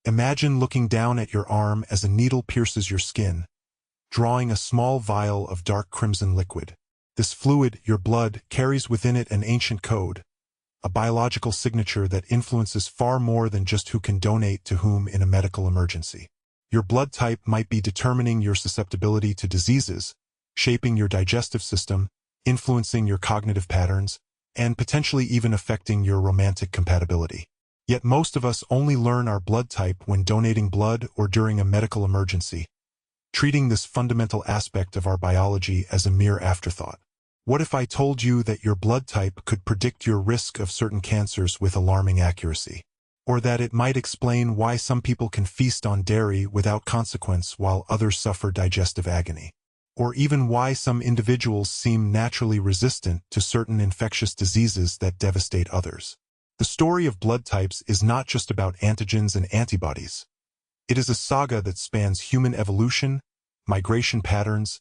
Imagine looking down at your arm as a needle pierces your skin, drawing a small vial of dark crimson liquid. This fluid, your blood, carries within it an ancient code, a biological signature that influences far more than just who can donate to whom in a medical emergency. Your blood type might be determining your susceptibility to diseases, shaping your digestive system, influencing your cognitive patterns, and potentially even affecting your romantic compatibility. Yet most of us only learn our blood type when donating blood or during a medical emergency, treating this fundamental aspect of our biology as a mere afterthought. What if I told you that your blood type could predict your risk of certain cancers with alarming accuracy? Or that it might explain why some people can feast on dairy without consequence while others suffer digestive agony? Or even why some individuals seem naturally resistant to certain infectious diseases that devastate others? The story of blood types is not just about antigens and antibodies. It is a saga that spans human evolution, migration patterns,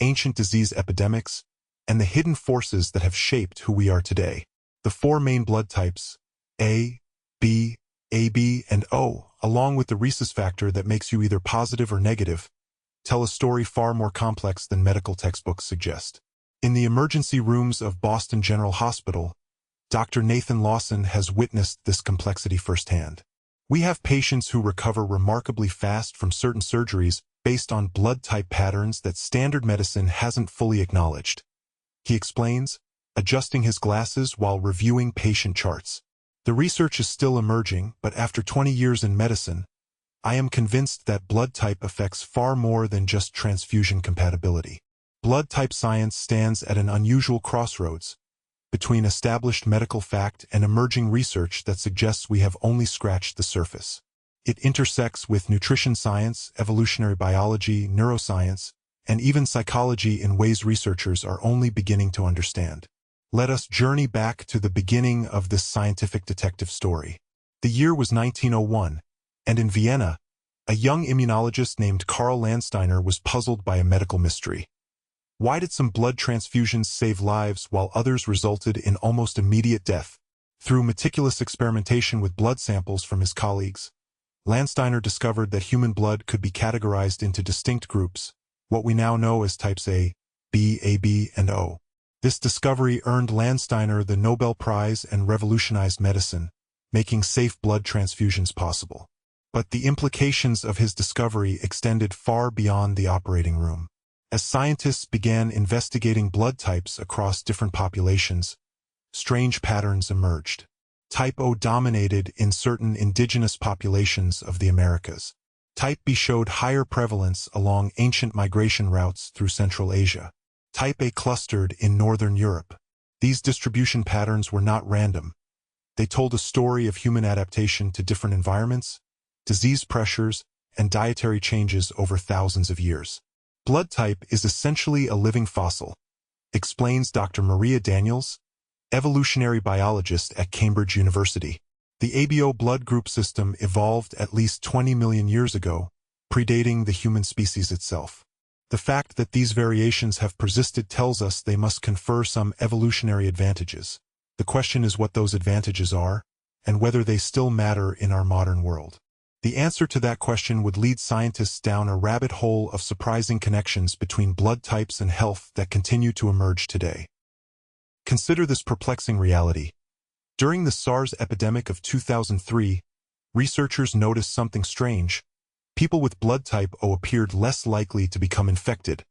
ancient disease epidemics, and the hidden forces that have shaped who we are today. The four main blood types, A, B, AB, and O, along with the rhesus factor that makes you either positive or negative, tell a story far more complex than medical textbooks suggest. In the emergency rooms of Boston General Hospital, Dr. Nathan Lawson has witnessed this complexity firsthand. We have patients who recover remarkably fast from certain surgeries based on blood type patterns that standard medicine hasn't fully acknowledged. He explains, adjusting his glasses while reviewing patient charts. The research is still emerging, but after 20 years in medicine, I am convinced that blood type affects far more than just transfusion compatibility. Blood type science stands at an unusual crossroads between established medical fact and emerging research that suggests we have only scratched the surface. It intersects with nutrition science, evolutionary biology, neuroscience, and even psychology in ways researchers are only beginning to understand. Let us journey back to the beginning of this scientific detective story. The year was 1901, and in Vienna, a young immunologist named Karl Landsteiner was puzzled by a medical mystery. Why did some blood transfusions save lives while others resulted in almost immediate death? Through meticulous experimentation with blood samples from his colleagues, Landsteiner discovered that human blood could be categorized into distinct groups, what we now know as types A, B, AB, and O. This discovery earned Landsteiner the Nobel Prize and revolutionized medicine, making safe blood transfusions possible. But the implications of his discovery extended far beyond the operating room. As scientists began investigating blood types across different populations, strange patterns emerged. Type O dominated in certain indigenous populations of the Americas. Type B showed higher prevalence along ancient migration routes through Central Asia. Type A clustered in Northern Europe. These distribution patterns were not random. They told a story of human adaptation to different environments, disease pressures, and dietary changes over thousands of years. Blood type is essentially a living fossil, explains Dr. Maria Daniels, evolutionary biologist at Cambridge University. The ABO blood group system evolved at least 20 million years ago, predating the human species itself. The fact that these variations have persisted tells us they must confer some evolutionary advantages. The question is what those advantages are, and whether they still matter in our modern world. The answer to that question would lead scientists down a rabbit hole of surprising connections between blood types and health that continue to emerge today. Consider this perplexing reality. During the SARS epidemic of 2003, researchers noticed something strange. People with blood type O appeared less likely to become infected,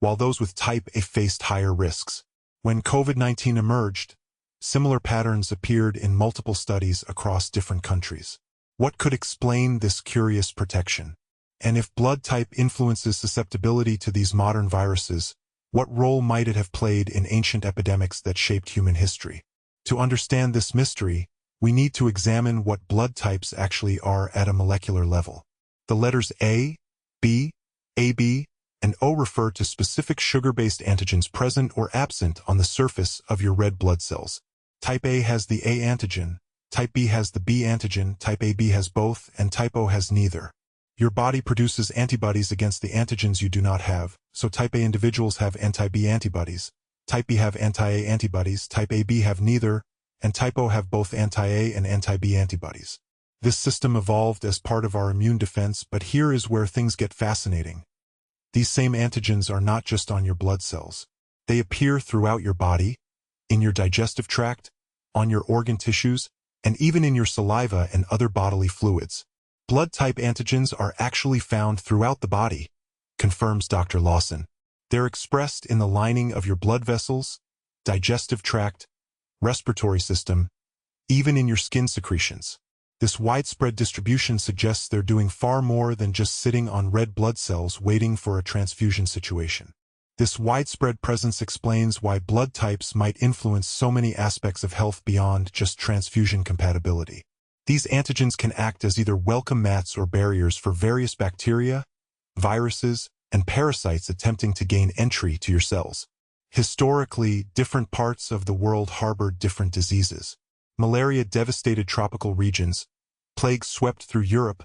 while those with type A faced higher risks. When COVID-19 emerged, similar patterns appeared in multiple studies across different countries. What could explain this curious protection? And if blood type influences susceptibility to these modern viruses, what role might it have played in ancient epidemics that shaped human history? To understand this mystery, we need to examine what blood types actually are at a molecular level. The letters A, B, AB, and O refer to specific sugar-based antigens present or absent on the surface of your red blood cells. Type A has the A antigen, Type B has the B antigen, Type AB has both, and Type O has neither. Your body produces antibodies against the antigens you do not have, so Type A individuals have anti-B antibodies, Type B have anti-A antibodies, Type AB have neither, and Type O have both anti-A and anti-B antibodies. This system evolved as part of our immune defense, but here is where things get fascinating. These same antigens are not just on your blood cells. They appear throughout your body, in your digestive tract, on your organ tissues, and even in your saliva and other bodily fluids. Blood-type antigens are actually found throughout the body, confirms Dr. Lawson. They're expressed in the lining of your blood vessels, digestive tract, respiratory system, even in your skin secretions. This widespread distribution suggests they're doing far more than just sitting on red blood cells waiting for a transfusion situation. This widespread presence explains why blood types might influence so many aspects of health beyond just transfusion compatibility. These antigens can act as either welcome mats or barriers for various bacteria, viruses, and parasites attempting to gain entry to your cells. Historically, different parts of the world harbored different diseases. Malaria devastated tropical regions, plagues swept through Europe,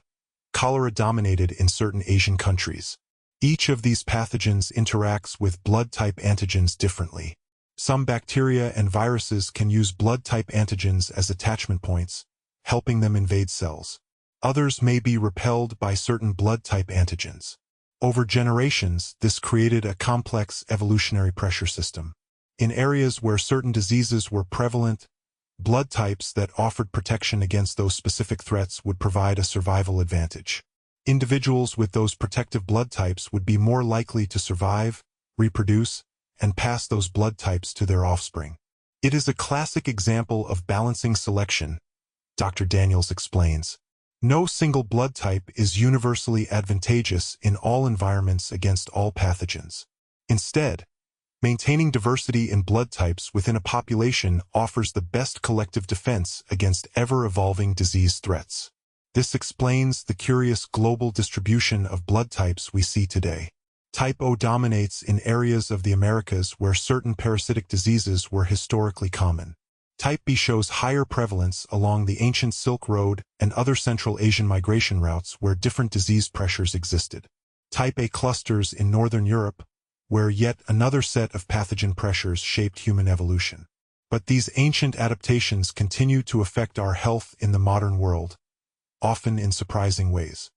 cholera dominated in certain Asian countries. Each of these pathogens interacts with blood-type antigens differently. Some bacteria and viruses can use blood-type antigens as attachment points, helping them invade cells. Others may be repelled by certain blood-type antigens. Over generations, this created a complex evolutionary pressure system. In areas where certain diseases were prevalent, blood types that offered protection against those specific threats would provide a survival advantage. Individuals with those protective blood types would be more likely to survive, reproduce, and pass those blood types to their offspring. It is a classic example of balancing selection, Dr. Daniels explains. No single blood type is universally advantageous in all environments against all pathogens. Instead, maintaining diversity in blood types within a population offers the best collective defense against ever-evolving disease threats. This explains the curious global distribution of blood types we see today. Type O dominates in areas of the Americas where certain parasitic diseases were historically common. Type B shows higher prevalence along the ancient Silk Road and other Central Asian migration routes where different disease pressures existed. Type A clusters in Northern Europe, where yet another set of pathogen pressures shaped human evolution. But these ancient adaptations continue to affect our health in the modern world, often in surprising ways.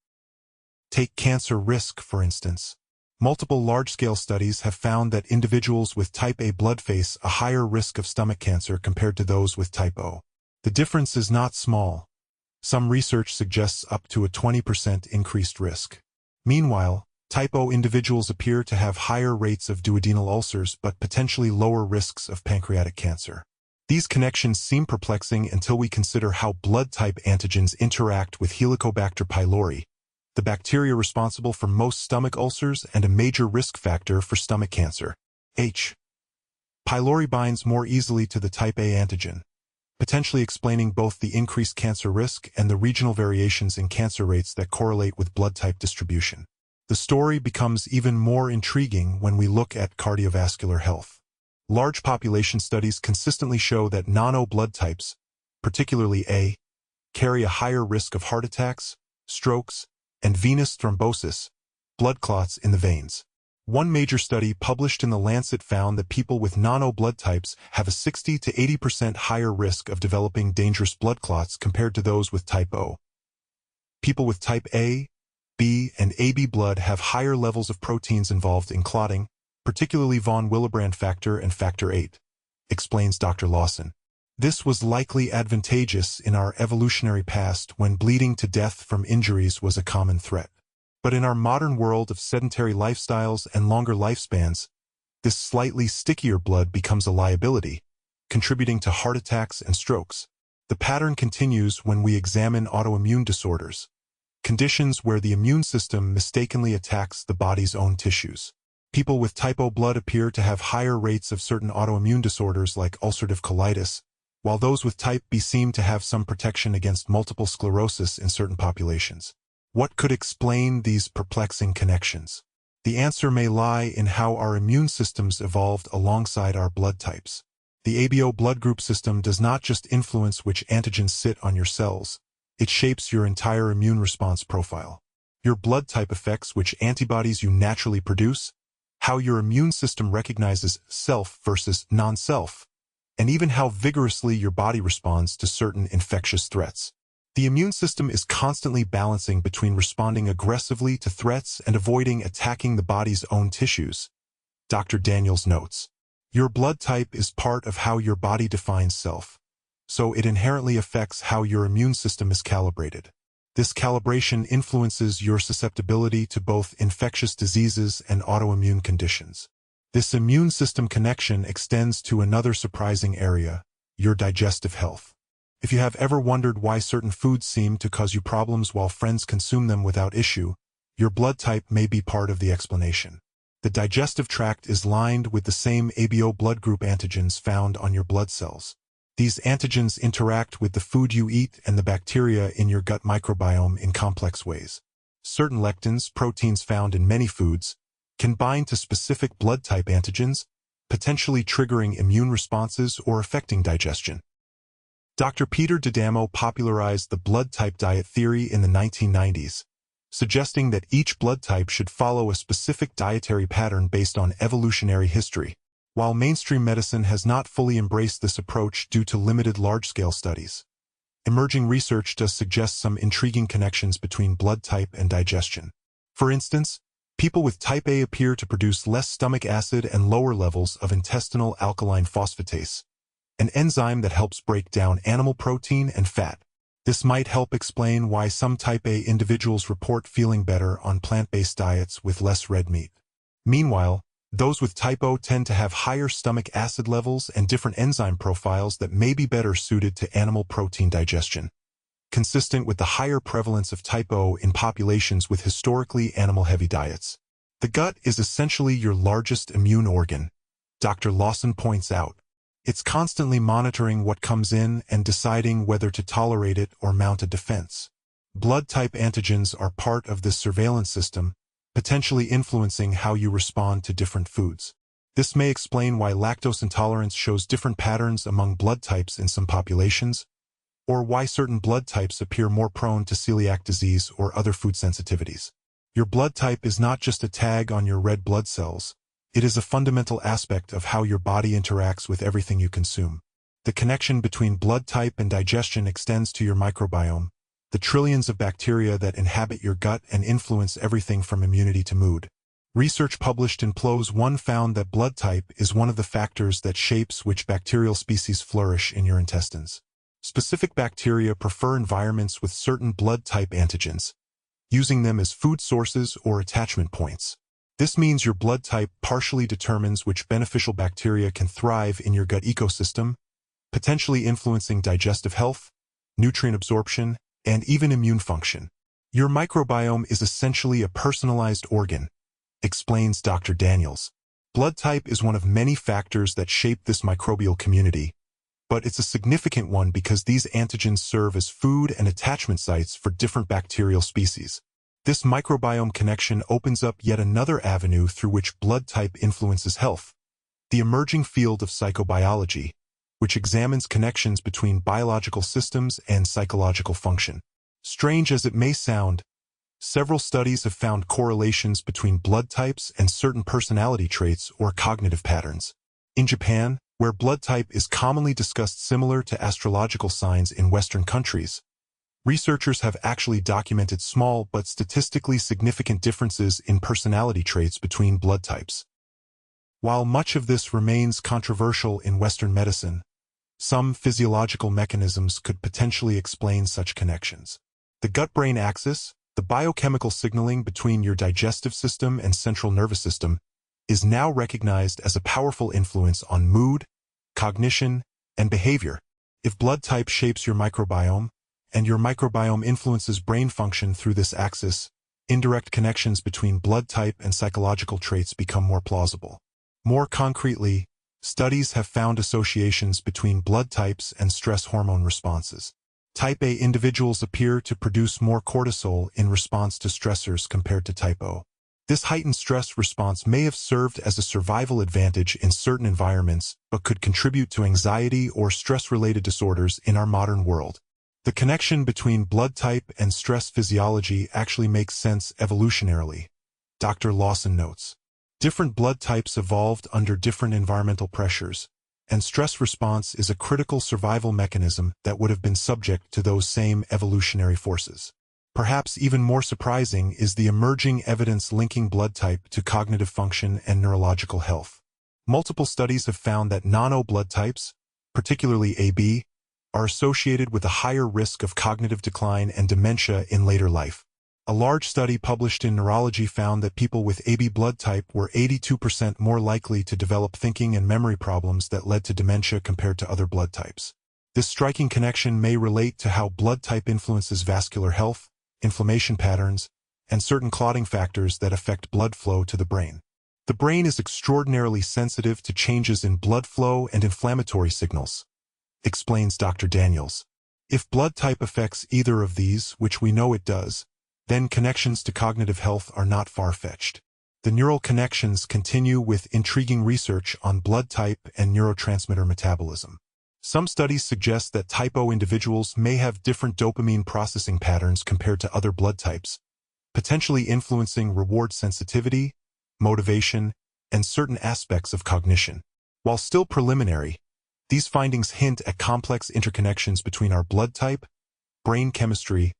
Take cancer risk, for instance. Multiple large-scale studies have found that individuals with type A blood face a higher risk of stomach cancer compared to those with type O. The difference is not small. Some research suggests up to a 20% increased risk. Meanwhile, type O individuals appear to have higher rates of duodenal ulcers but potentially lower risks of pancreatic cancer. These connections seem perplexing until we consider how blood-type antigens interact with Helicobacter pylori, the bacteria responsible for most stomach ulcers and a major risk factor for stomach cancer. H. pylori binds more easily to the type A antigen, potentially explaining both the increased cancer risk and the regional variations in cancer rates that correlate with blood type distribution. The story becomes even more intriguing when we look at cardiovascular health. Large population studies consistently show that non-O blood types, particularly A, carry a higher risk of heart attacks, strokes, and venous thrombosis, blood clots in the veins. One major study published in The Lancet found that people with non-O blood types have a 60 to 80% higher risk of developing dangerous blood clots compared to those with type O. People with type A, B, and AB blood have higher levels of proteins involved in clotting, particularly von Willebrand factor and factor VIII, explains Dr. Lawson. This was likely advantageous in our evolutionary past when bleeding to death from injuries was a common threat. But in our modern world of sedentary lifestyles and longer lifespans, this slightly stickier blood becomes a liability, contributing to heart attacks and strokes. The pattern continues when we examine autoimmune disorders, conditions where the immune system mistakenly attacks the body's own tissues. People with type O blood appear to have higher rates of certain autoimmune disorders like ulcerative colitis, while those with type B seem to have some protection against multiple sclerosis in certain populations. What could explain these perplexing connections? The answer may lie in how our immune systems evolved alongside our blood types. The ABO blood group system does not just influence which antigens sit on your cells, it shapes your entire immune response profile. Your blood type affects which antibodies you naturally produce, how your immune system recognizes self versus non-self, and even how vigorously your body responds to certain infectious threats. The immune system is constantly balancing between responding aggressively to threats and avoiding attacking the body's own tissues. Dr. Daniels notes, your blood type is part of how your body defines self, so it inherently affects how your immune system is calibrated. This calibration influences your susceptibility to both infectious diseases and autoimmune conditions. This immune system connection extends to another surprising area, your digestive health. If you have ever wondered why certain foods seem to cause you problems while friends consume them without issue, your blood type may be part of the explanation. The digestive tract is lined with the same ABO blood group antigens found on your blood cells. These antigens interact with the food you eat and the bacteria in your gut microbiome in complex ways. Certain lectins, proteins found in many foods, can bind to specific blood type antigens, potentially triggering immune responses or affecting digestion. Dr. Peter D'Adamo popularized the blood type diet theory in the 1990s, suggesting that each blood type should follow a specific dietary pattern based on evolutionary history. While mainstream medicine has not fully embraced this approach due to limited large-scale studies, emerging research does suggest some intriguing connections between blood type and digestion. For instance, people with type A appear to produce less stomach acid and lower levels of intestinal alkaline phosphatase, an enzyme that helps break down animal protein and fat. This might help explain why some type A individuals report feeling better on plant-based diets with less red meat. Meanwhile, those with type O tend to have higher stomach acid levels and different enzyme profiles that may be better suited to animal protein digestion, consistent with the higher prevalence of type O in populations with historically animal-heavy diets. The gut is essentially your largest immune organ, Dr. Lawson points out. It's constantly monitoring what comes in and deciding whether to tolerate it or mount a defense. Blood type antigens are part of this surveillance system, potentially influencing how you respond to different foods. This may explain why lactose intolerance shows different patterns among blood types in some populations, or why certain blood types appear more prone to celiac disease or other food sensitivities. Your blood type is not just a tag on your red blood cells. It is a fundamental aspect of how your body interacts with everything you consume. The connection between blood type and digestion extends to your microbiome, the trillions of bacteria that inhabit your gut and influence everything from immunity to mood. Research published in PLOS One found that blood type is one of the factors that shapes which bacterial species flourish in your intestines. Specific bacteria prefer environments with certain blood type antigens, using them as food sources or attachment points. This means your blood type partially determines which beneficial bacteria can thrive in your gut ecosystem, potentially influencing digestive health, nutrient absorption, and even immune function. Your microbiome is essentially a personalized organ, explains Dr. Daniels. Blood type is one of many factors that shape this microbial community, but it's a significant one because these antigens serve as food and attachment sites for different bacterial species. This microbiome connection opens up yet another avenue through which blood type influences health, the emerging field of psychobiology, which examines connections between biological systems and psychological function. Strange as it may sound, several studies have found correlations between blood types and certain personality traits or cognitive patterns. In Japan, where blood type is commonly discussed similar to astrological signs in Western countries, researchers have actually documented small but statistically significant differences in personality traits between blood types. While much of this remains controversial in Western medicine, some physiological mechanisms could potentially explain such connections. The gut-brain axis, the biochemical signaling between your digestive system and central nervous system, is now recognized as a powerful influence on mood, cognition, and behavior. If blood type shapes your microbiome, and your microbiome influences brain function through this axis, indirect connections between blood type and psychological traits become more plausible. More concretely, studies have found associations between blood types and stress hormone responses. Type A individuals appear to produce more cortisol in response to stressors compared to type O. This heightened stress response may have served as a survival advantage in certain environments, but could contribute to anxiety or stress-related disorders in our modern world. The connection between blood type and stress physiology actually makes sense evolutionarily, Dr. Lawson notes. Different blood types evolved under different environmental pressures, and stress response is a critical survival mechanism that would have been subject to those same evolutionary forces. Perhaps even more surprising is the emerging evidence linking blood type to cognitive function and neurological health. Multiple studies have found that non-O blood types, particularly AB, are associated with a higher risk of cognitive decline and dementia in later life. A large study published in Neurology found that people with AB blood type were 82% more likely to develop thinking and memory problems that led to dementia compared to other blood types. This striking connection may relate to how blood type influences vascular health, inflammation patterns, and certain clotting factors that affect blood flow to the brain. The brain is extraordinarily sensitive to changes in blood flow and inflammatory signals, explains Dr. Daniels. If blood type affects either of these, which we know it does, then connections to cognitive health are not far-fetched. The neural connections continue with intriguing research on blood type and neurotransmitter metabolism. Some studies suggest that type O individuals may have different dopamine processing patterns compared to other blood types, potentially influencing reward sensitivity, motivation, and certain aspects of cognition. While still preliminary, these findings hint at complex interconnections between our blood type, brain chemistry,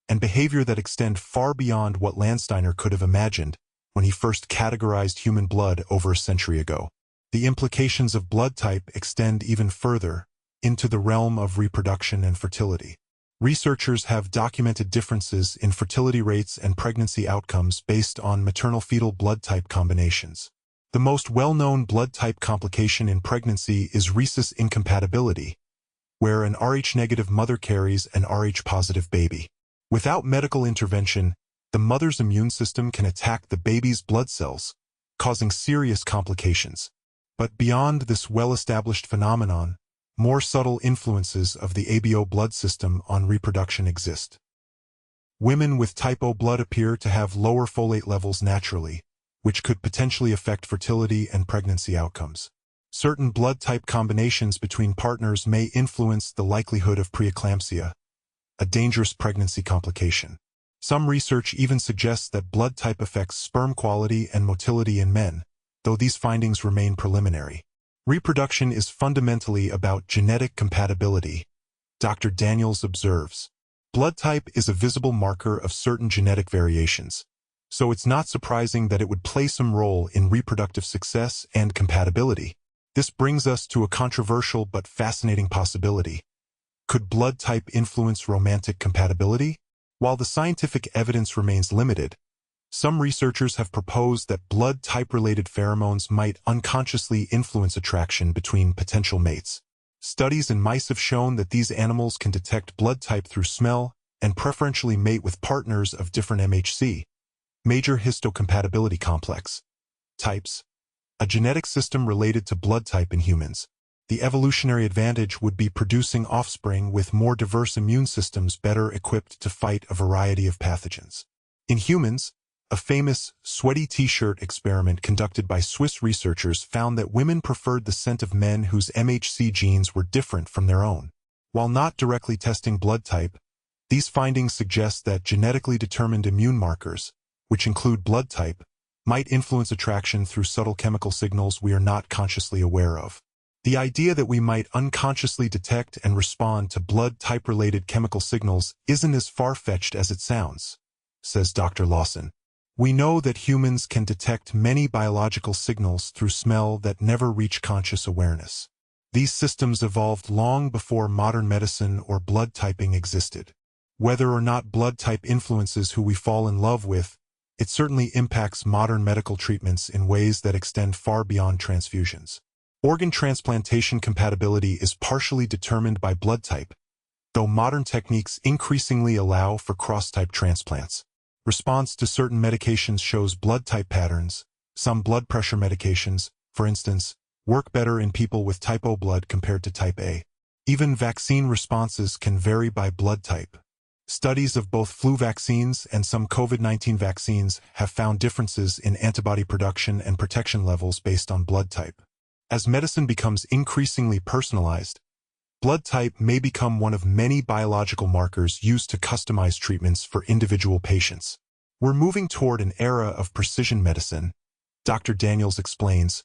and behavior that extend far beyond what Landsteiner could have imagined when he first categorized human blood over a century ago. The implications of blood type extend even further into the realm of reproduction and fertility. Researchers have documented differences in fertility rates and pregnancy outcomes based on maternal-fetal blood type combinations. The most well-known blood type complication in pregnancy is rhesus incompatibility, where an Rh-negative mother carries an Rh-positive baby. Without medical intervention, the mother's immune system can attack the baby's blood cells, causing serious complications. But beyond this well-established phenomenon, more subtle influences of the ABO blood system on reproduction exist. Women with type O blood appear to have lower folate levels naturally, which could potentially affect fertility and pregnancy outcomes. Certain blood type combinations between partners may influence the likelihood of preeclampsia, a dangerous pregnancy complication. Some research even suggests that blood type affects sperm quality and motility in men, though these findings remain preliminary. Reproduction is fundamentally about genetic compatibility, Dr. Daniels observes. Blood type is a visible marker of certain genetic variations, so it's not surprising that it would play some role in reproductive success and compatibility. This brings us to a controversial but fascinating possibility. Could blood type influence romantic compatibility? While the scientific evidence remains limited, some researchers have proposed that blood type-related pheromones might unconsciously influence attraction between potential mates. Studies in mice have shown that these animals can detect blood type through smell and preferentially mate with partners of different MHC, major histocompatibility complex, types, a genetic system related to blood type in humans. The evolutionary advantage would be producing offspring with more diverse immune systems better equipped to fight a variety of pathogens. In humans, a famous sweaty t-shirt experiment conducted by Swiss researchers found that women preferred the scent of men whose MHC genes were different from their own. While not directly testing blood type, these findings suggest that genetically determined immune markers, which include blood type, might influence attraction through subtle chemical signals we are not consciously aware of. The idea that we might unconsciously detect and respond to blood type-related chemical signals isn't as far-fetched as it sounds, says Dr. Lawson. We know that humans can detect many biological signals through smell that never reach conscious awareness. These systems evolved long before modern medicine or blood typing existed. Whether or not blood type influences who we fall in love with, it certainly impacts modern medical treatments in ways that extend far beyond transfusions. Organ transplantation compatibility is partially determined by blood type, though modern techniques increasingly allow for cross-type transplants. Response to certain medications shows blood type patterns. Some blood pressure medications, for instance, work better in people with type O blood compared to type A. Even vaccine responses can vary by blood type. Studies of both flu vaccines and some COVID-19 vaccines have found differences in antibody production and protection levels based on blood type. As medicine becomes increasingly personalized, blood type may become one of many biological markers used to customize treatments for individual patients. We're moving toward an era of precision medicine, Dr. Daniels explains,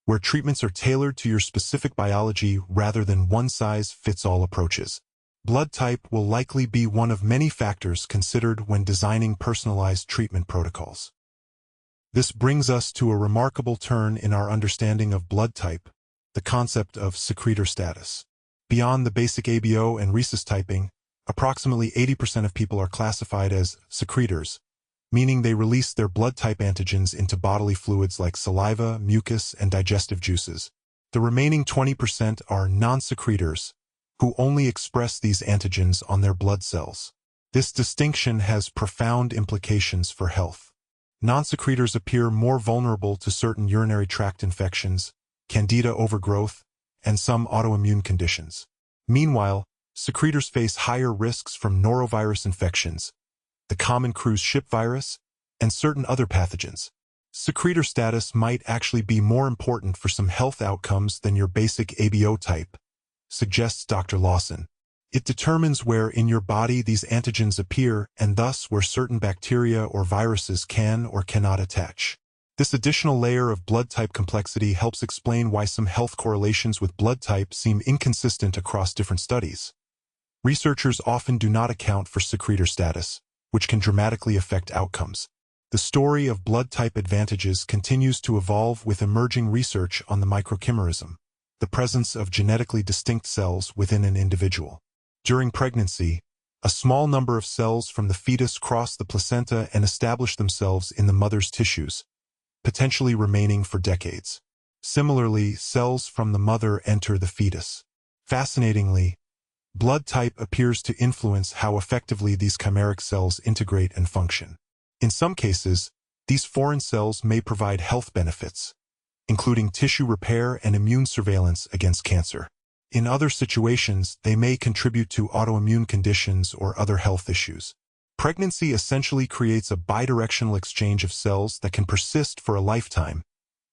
where treatments are tailored to your specific biology rather than one-size-fits-all approaches. Blood type will likely be one of many factors considered when designing personalized treatment protocols. This brings us to a remarkable turn in our understanding of blood type, the concept of secretor status. Beyond the basic ABO and rhesus typing, approximately 80% of people are classified as secretors, meaning they release their blood type antigens into bodily fluids like saliva, mucus, and digestive juices. The remaining 20% are non-secretors, who only express these antigens on their blood cells. This distinction has profound implications for health. Non-secretors appear more vulnerable to certain urinary tract infections, candida overgrowth, and some autoimmune conditions. Meanwhile, secretors face higher risks from norovirus infections, the common cruise ship virus, and certain other pathogens. Secretor status might actually be more important for some health outcomes than your basic ABO type, suggests Dr. Lawson. It determines where in your body these antigens appear and thus where certain bacteria or viruses can or cannot attach. This additional layer of blood type complexity helps explain why some health correlations with blood type seem inconsistent across different studies. Researchers often do not account for secretor status, which can dramatically affect outcomes. The story of blood type advantages continues to evolve with emerging research on the microchimerism, the presence of genetically distinct cells within an individual. During pregnancy, a small number of cells from the fetus cross the placenta and establish themselves in the mother's tissues, potentially remaining for decades. Similarly, cells from the mother enter the fetus. Fascinatingly, blood type appears to influence how effectively these chimeric cells integrate and function. In some cases, these foreign cells may provide health benefits, including tissue repair and immune surveillance against cancer. In other situations, they may contribute to autoimmune conditions or other health issues. Pregnancy essentially creates a bidirectional exchange of cells that can persist for a lifetime,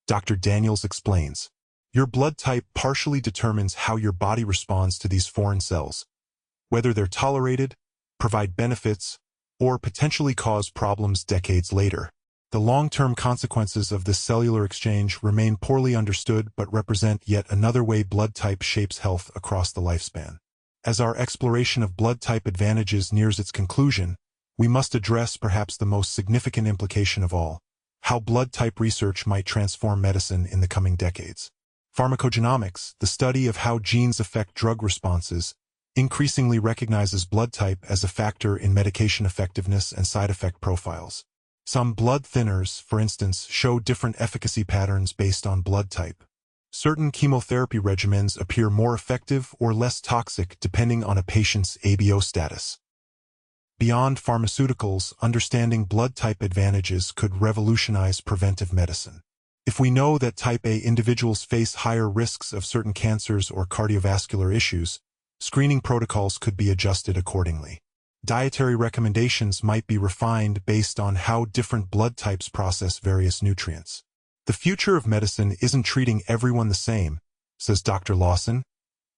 Dr. Daniels explains. Your blood type partially determines how your body responds to these foreign cells, whether they're tolerated, provide benefits, or potentially cause problems decades later. The long-term consequences of this cellular exchange remain poorly understood but represent yet another way blood type shapes health across the lifespan. As our exploration of blood type advantages nears its conclusion, we must address perhaps the most significant implication of all, how blood type research might transform medicine in the coming decades. Pharmacogenomics, the study of how genes affect drug responses, increasingly recognizes blood type as a factor in medication effectiveness and side effect profiles. Some blood thinners, for instance, show different efficacy patterns based on blood type. Certain chemotherapy regimens appear more effective or less toxic depending on a patient's ABO status. Beyond pharmaceuticals, understanding blood type advantages could revolutionize preventive medicine. If we know that type A individuals face higher risks of certain cancers or cardiovascular issues, screening protocols could be adjusted accordingly. Dietary recommendations might be refined based on how different blood types process various nutrients. The future of medicine isn't treating everyone the same, says Dr. Lawson.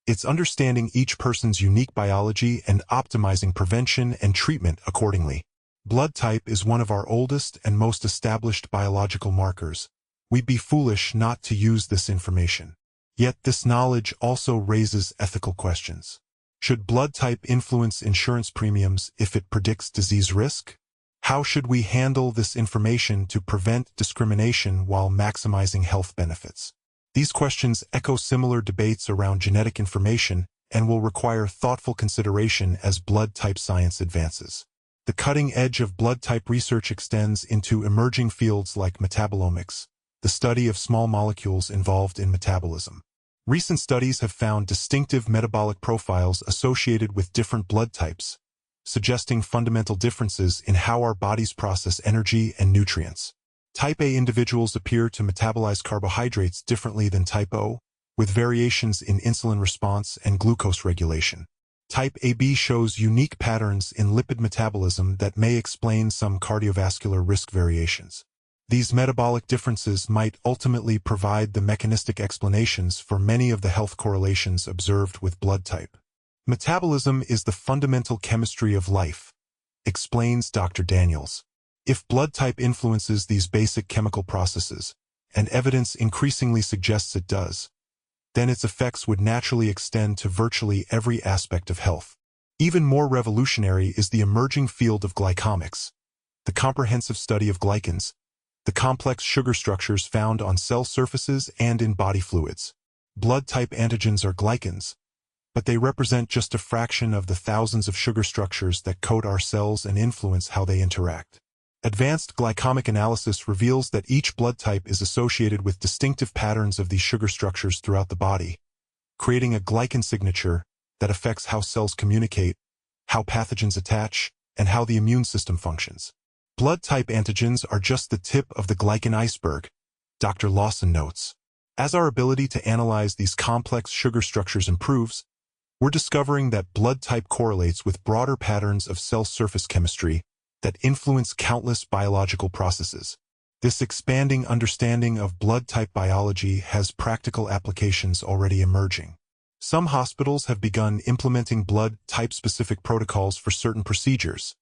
It's understanding each person's unique biology and optimizing prevention and treatment accordingly. Blood type is one of our oldest and most established biological markers. We'd be foolish not to use this information. Yet this knowledge also raises ethical questions. Should blood type influence insurance premiums if it predicts disease risk? How should we handle this information to prevent discrimination while maximizing health benefits? These questions echo similar debates around genetic information and will require thoughtful consideration as blood type science advances. The cutting edge of blood type research extends into emerging fields like metabolomics, the study of small molecules involved in metabolism. Recent studies have found distinctive metabolic profiles associated with different blood types, suggesting fundamental differences in how our bodies process energy and nutrients. Type A individuals appear to metabolize carbohydrates differently than type O, with variations in insulin response and glucose regulation. Type AB shows unique patterns in lipid metabolism that may explain some cardiovascular risk variations. These metabolic differences might ultimately provide the mechanistic explanations for many of the health correlations observed with blood type. Metabolism is the fundamental chemistry of life, explains Dr. Daniels. If blood type influences these basic chemical processes, and evidence increasingly suggests it does, then its effects would naturally extend to virtually every aspect of health. Even more revolutionary is the emerging field of glycomics, the comprehensive study of glycans, the complex sugar structures found on cell surfaces and in body fluids. Blood-type antigens are glycans, but they represent just a fraction of the thousands of sugar structures that coat our cells and influence how they interact. Advanced glycomic analysis reveals that each blood type is associated with distinctive patterns of these sugar structures throughout the body, creating a glycan signature that affects how cells communicate, how pathogens attach, and how the immune system functions. Blood-type antigens are just the tip of the glycan iceberg, Dr. Lawson notes. As our ability to analyze these complex sugar structures improves, we're discovering that blood type correlates with broader patterns of cell surface chemistry that influence countless biological processes. This expanding understanding of blood type biology has practical applications already emerging. Some hospitals have begun implementing blood type-specific protocols for certain procedures,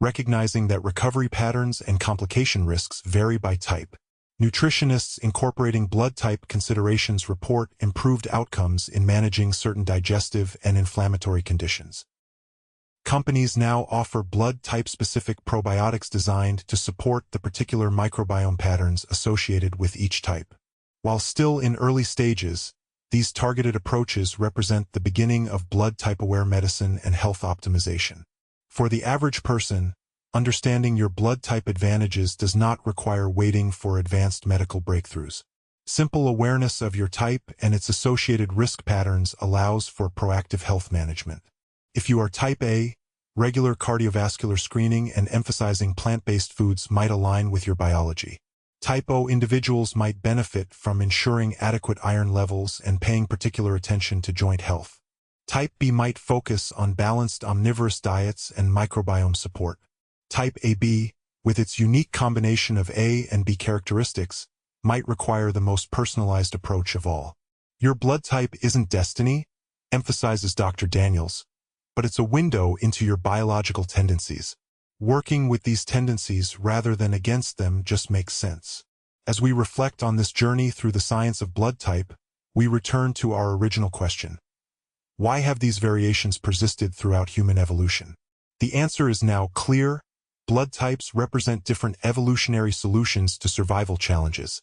recognizing that recovery patterns and complication risks vary by type. Nutritionists incorporating blood type considerations report improved outcomes in managing certain digestive and inflammatory conditions. Companies now offer blood type-specific probiotics designed to support the particular microbiome patterns associated with each type. While still in early stages, these targeted approaches represent the beginning of blood type-aware medicine and health optimization. For the average person, understanding your blood type advantages does not require waiting for advanced medical breakthroughs. Simple awareness of your type and its associated risk patterns allows for proactive health management. If you are type A, regular cardiovascular screening and emphasizing plant-based foods might align with your biology. Type O individuals might benefit from ensuring adequate iron levels and paying particular attention to joint health. Type B might focus on balanced omnivorous diets and microbiome support. Type AB, with its unique combination of A and B characteristics, might require the most personalized approach of all. Your blood type isn't destiny, emphasizes Dr. Daniels, but it's a window into your biological tendencies. Working with these tendencies rather than against them just makes sense. As we reflect on this journey through the science of blood type, we return to our original question. Why have these variations persisted throughout human evolution? The answer is now clear. Blood types represent different evolutionary solutions to survival challenges,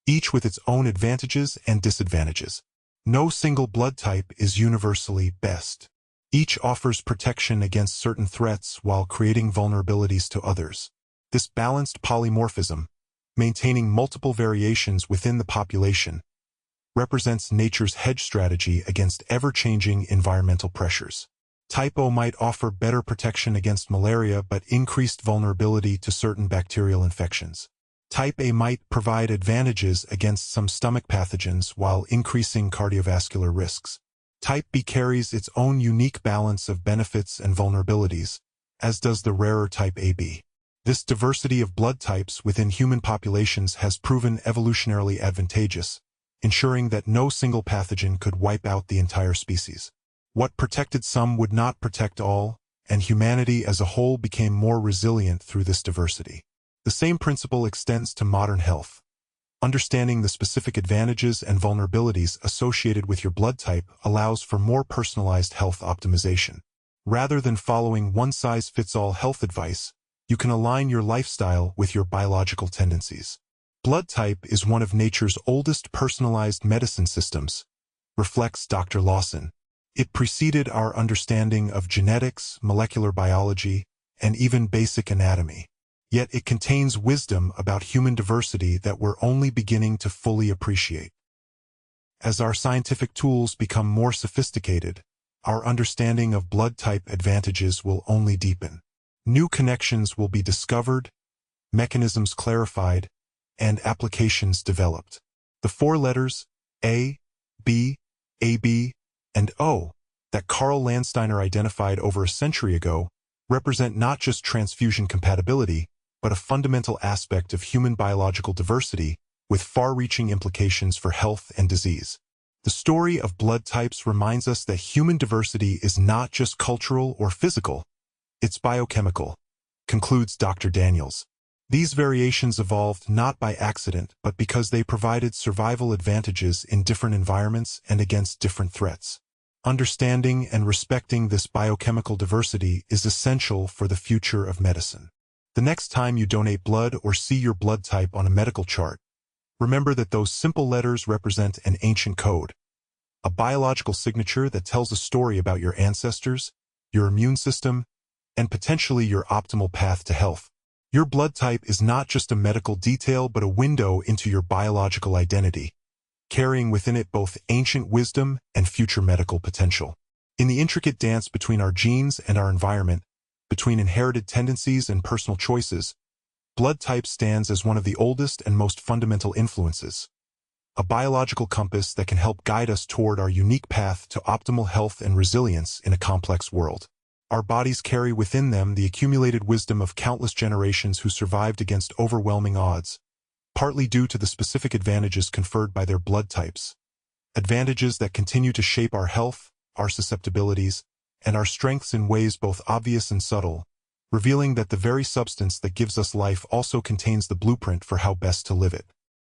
each with its own advantages and disadvantages. No single blood type is universally best. Each offers protection against certain threats while creating vulnerabilities to others. This balanced polymorphism, maintaining multiple variations within the population, represents nature's hedge strategy against ever-changing environmental pressures. Type O might offer better protection against malaria but increased vulnerability to certain bacterial infections. Type A might provide advantages against some stomach pathogens while increasing cardiovascular risks. Type B carries its own unique balance of benefits and vulnerabilities, as does the rarer type AB. This diversity of blood types within human populations has proven evolutionarily advantageous, ensuring that no single pathogen could wipe out the entire species. What protected some would not protect all, and humanity as a whole became more resilient through this diversity. The same principle extends to modern health. Understanding the specific advantages and vulnerabilities associated with your blood type allows for more personalized health optimization. Rather than following one-size-fits-all health advice, you can align your lifestyle with your biological tendencies. Blood type is one of nature's oldest personalized medicine systems, reflects Dr. Lawson. It preceded our understanding of genetics, molecular biology, and even basic anatomy. Yet it contains wisdom about human diversity that we're only beginning to fully appreciate. As our scientific tools become more sophisticated, our understanding of blood type advantages will only deepen. New connections will be discovered, mechanisms clarified, and applications developed. The four letters A, B, AB, and O that Carl Landsteiner identified over a century ago represent not just transfusion compatibility, but a fundamental aspect of human biological diversity with far-reaching implications for health and disease. The story of blood types reminds us that human diversity is not just cultural or physical, it's biochemical, concludes Dr. Daniels. These variations evolved not by accident, but because they provided survival advantages in different environments and against different threats. Understanding and respecting this biochemical diversity is essential for the future of medicine. The next time you donate blood or see your blood type on a medical chart, remember that those simple letters represent an ancient code, a biological signature that tells a story about your ancestors, your immune system, and potentially your optimal path to health. Your blood type is not just a medical detail but a window into your biological identity, carrying within it both ancient wisdom and future medical potential. In the intricate dance between our genes and our environment, between inherited tendencies and personal choices, blood type stands as one of the oldest and most fundamental influences, a biological compass that can help guide us toward our unique path to optimal health and resilience in a complex world. Our bodies carry within them the accumulated wisdom of countless generations who survived against overwhelming odds, partly due to the specific advantages conferred by their blood types, advantages that continue to shape our health, our susceptibilities, and our strengths in ways both obvious and subtle, revealing that the very substance that gives us life also contains the blueprint for how best to live it.